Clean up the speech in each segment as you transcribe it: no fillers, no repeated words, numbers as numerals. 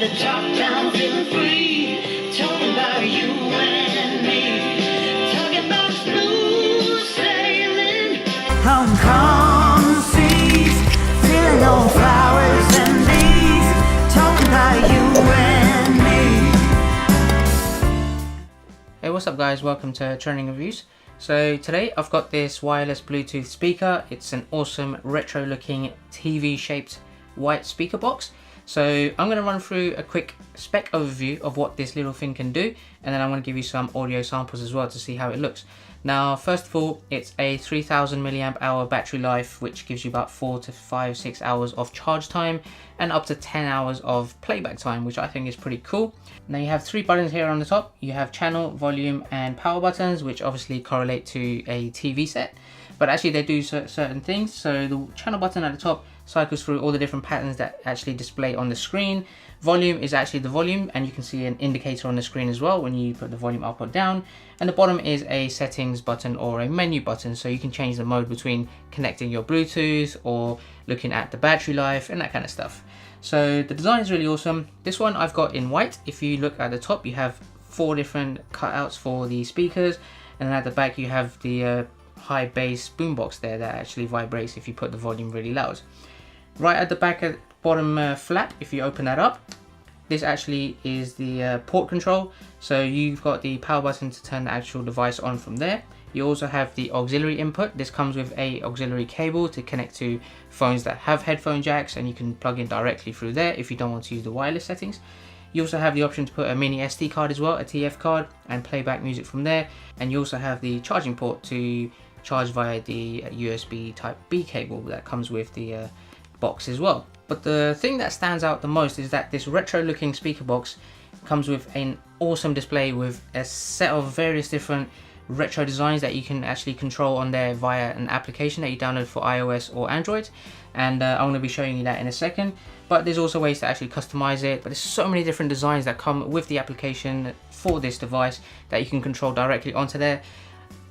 the top down, feeling free. Talking about you and me. Talking about smooth sailing. Hong Kong seas, feeling all flowers and leaves. Talking about you and me. Hey, what's up guys, welcome to Trending Reviews. So today I've got this wireless Bluetooth speaker. It's an awesome retro looking TV shaped white speaker box. So I'm going to run through a quick spec overview of what this little thing can do, and then I'm going to give you some audio samples as well to see how it looks. Now first of all, it's a 3000 milliamp hour battery life, which gives you about 4 to 6 hours of charge time and up to 10 hours of playback time, which I think is pretty cool. Now you have 3 buttons here on the top. You have channel, volume and power buttons, which obviously correlate to a TV set, but actually they do certain things. So the channel button at the top cycles through all the different patterns that actually display on the screen. Volume is actually the volume, and you can see an indicator on the screen as well when you put the volume up or down. And the bottom is a settings button or a menu button, so you can change the mode between connecting your Bluetooth or looking at the battery life and that kind of stuff. So the design is really awesome. This one I've got in white. If you look at the top, you have 4 different cutouts for the speakers, and then at the back you have the high bass boombox there that actually vibrates if you put the volume really loud. Right at the back at the bottom flap, if you open that up, this actually is the port control. So you've got the power button to turn the actual device on from there. You also have the auxiliary input. This comes with a auxiliary cable to connect to phones that have headphone jacks, and you can plug in directly through there if you don't want to use the wireless settings. You also have the option to put a mini SD card as well, a TF card, and play back music from there. And you also have the charging port to charge via the USB type B cable that comes with the box as well. But the thing that stands out the most is that this retro looking speaker box comes with an awesome display with a set of various different retro designs that you can actually control on there via an application that you download for iOS or Android, and I'm going to be showing you that in a second. But there's also ways to actually customize it, but there's so many different designs that come with the application for this device that you can control directly onto there.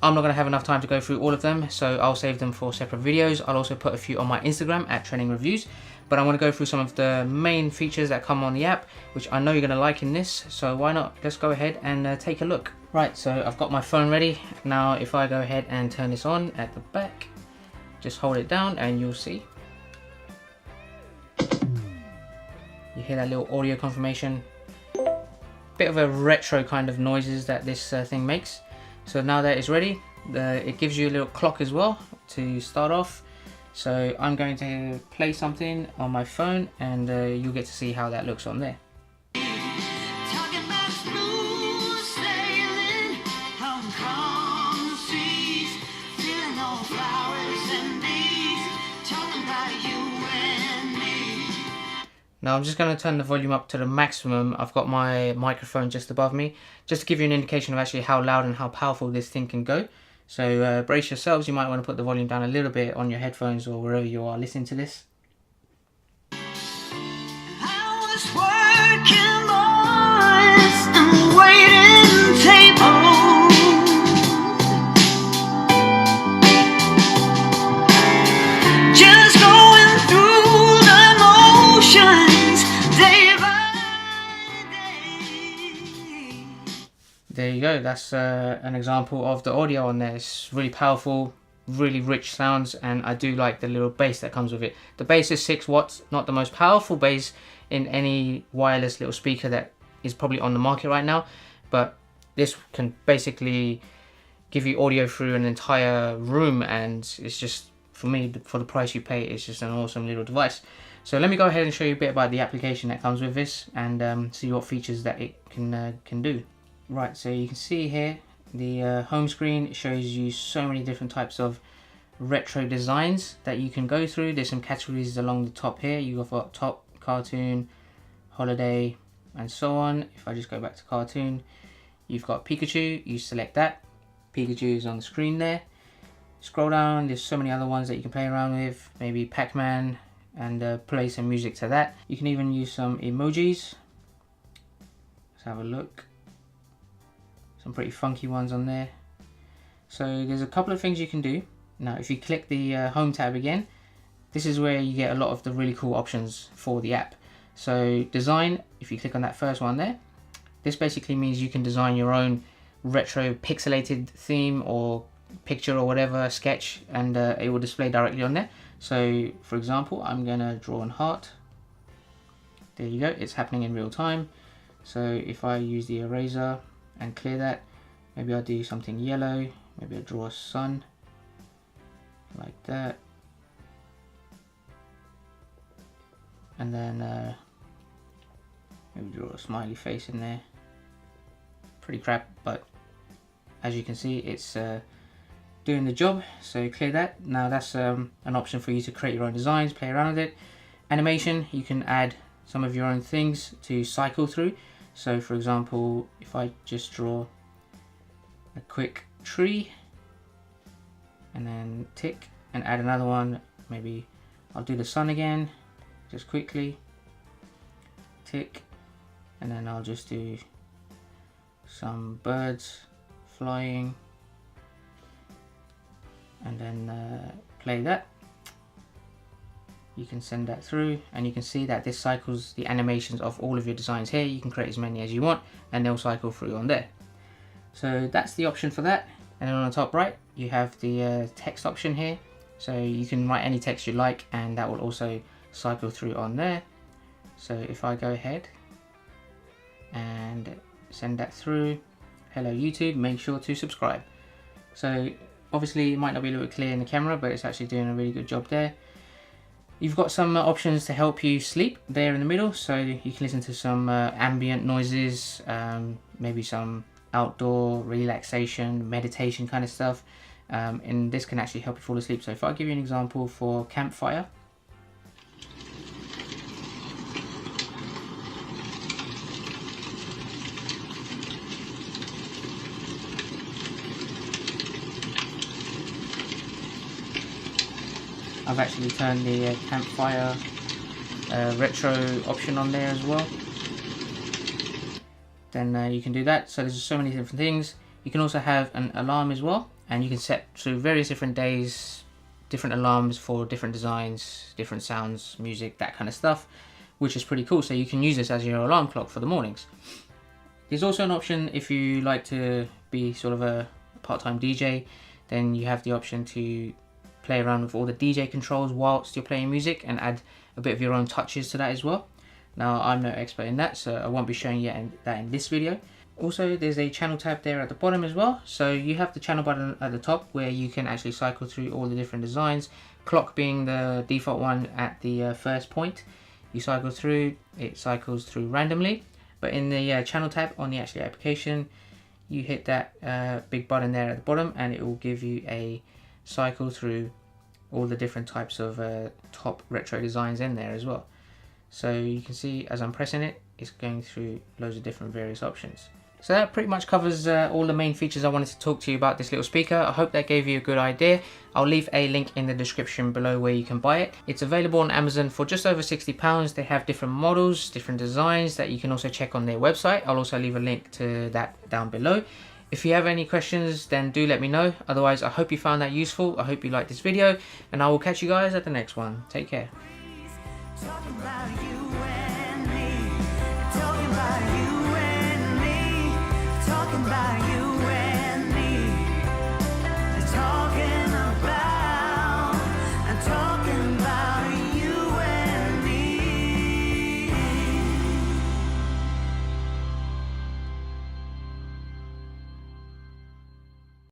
I'm not going to have enough time to go through all of them, so I'll save them for separate videos. I'll also put a few on my Instagram at Trending Reviews, but I'm going to go through some of the main features that come on the app, which I know you're going to like in this, so why not? Let's go ahead and take a look. Right, so I've got my phone ready. Now if I go ahead and turn this on at the back, just hold it down and you'll see. You hear that little audio confirmation. Bit of a retro kind of noises that this thing makes. So now that it's ready, it gives you a little clock as well to start off. So I'm going to play something on my phone, and you'll get to see how that looks on there. Talking about smooth sailing, Hong Kong seas, feeling all flowers and leaves. Talking about you and me. Now I'm just going to turn the volume up to the maximum. I've got my microphone just above me, just to give you an indication of actually how loud and how powerful this thing can go. So brace yourselves, you might want to put the volume down a little bit on your headphones or wherever you are listening to this. I was working boys and waiting tables, just going through the motions day by day. There you go, that's an example of the audio on there. It's really powerful, really rich sounds, and I do like the little bass that comes with it. The bass is 6 watts, not the most powerful bass in any wireless little speaker that is probably on the market right now, but this can basically give you audio through an entire room, and it's just, for me, for the price you pay, it's just an awesome little device. So let me go ahead and show you a bit about the application that comes with this, and see what features that it can do. Right, so you can see here the home screen shows you so many different types of retro designs that you can go through. There's some categories along the top here. You've got top, cartoon, holiday, and so on. If I just go back to cartoon, you've got Pikachu. You select that. Pikachu is on the screen there. Scroll down, there's so many other ones that you can play around with. Maybe Pac-Man, and play some music to that. You can even use some emojis. Let's have a look. Some pretty funky ones on there. So there's a couple of things you can do. Now if you click the home tab again, this is where you get a lot of the really cool options for the app. So design, if you click on that first one there, this basically means you can design your own retro pixelated theme or picture or whatever, sketch, and it will display directly on there. So for example, I'm gonna draw a heart. There you go, it's happening in real time. So if I use the eraser and clear that, maybe I'll do something yellow, maybe I'll draw a sun like that, and then maybe draw a smiley face in there. Pretty crap, but as you can see, it's doing the job. So clear that. Now that's an option for you to create your own designs, play around with it. Animation, you can add some of your own things to cycle through. So for example, if I just draw a quick tree and then tick and add another one, maybe I'll do the sun again, just quickly, tick, and then I'll just do some birds flying, and then play that. You can send that through, and you can see that this cycles the animations of all of your designs here. You can create as many as you want, and they'll cycle through on there. So that's the option for that. And then on the top right, you have the text option here. So you can write any text you like, and that will also cycle through on there. So if I go ahead and send that through, hello YouTube, make sure to subscribe. So obviously it might not be a little bit clear in the camera, but it's actually doing a really good job there. You've got some options to help you sleep there in the middle, so you can listen to some ambient noises, maybe some outdoor relaxation, meditation kind of stuff, and this can actually help you fall asleep. So if I give you an example for campfire, I've actually turned the campfire retro option on there as well. Then you can do that. So there's so many different things. You can also have an alarm as well, and you can set through various different days, different alarms for different designs, different sounds, music, that kind of stuff, which is pretty cool. So you can use this as your alarm clock for the mornings. There's also an option if you like to be sort of a part-time DJ, then you have the option to play around with all the DJ controls whilst you're playing music and add a bit of your own touches to that as well. Now I'm no expert in that, so I won't be showing you that in this video. Also, there's a channel tab there at the bottom as well. So you have the channel button at the top where you can actually cycle through all the different designs. Clock being the default one at the first point. You cycle through, it cycles through randomly. But in the channel tab on the actual application, you hit that big button there at the bottom, and it will give you a cycle through all the different types of top retro designs in there as well. So you can see as I'm pressing it, it's going through loads of different various options. So that pretty much covers all the main features I wanted to talk to you about this little speaker. I hope that gave you a good idea. I'll leave a link in the description below where you can buy it. It's available on Amazon for just over £60. They have different models, different designs that you can also check on their website. I'll also leave a link to that down below. If you have any questions, then do let me know. Otherwise, I hope you found that useful. I hope you liked this video, and I will catch you guys at the next one. Take care. Talking about you and me. Talking about you and me. Talking about you and me.